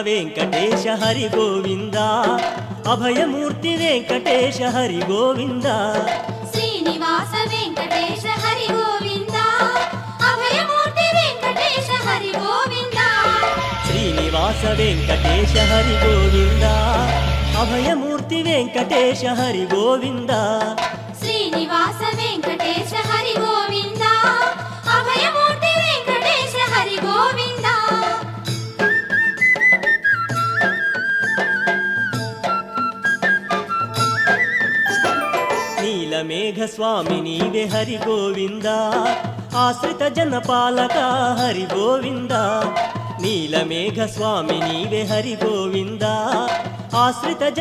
వెంకటేశ హరి గోవింద అభయమూర్తి వెంకటేశ హరి గోవింద శ్రీనివాస వెంకటేశ హరి గోవింద అభయమూర్తి వెంకటేశ హరి గోవింద శ్రీనివాస వెంకటేశ హరి గోవింద అభయమూర్తి వెంకటేశ హరి గోవింద శ్రీనివాస వెంకటేశ హరి గోవింద అభయమూర్తి వెంకటేశ హరి గోవింద నీలమేఘ స్వామి నీవే హరి గోవింద ఆశ్రిత జనపాలక హరి గోవింద నీలమేఘ స్వామి నీవే హరి గోవింద ఆశ్రిత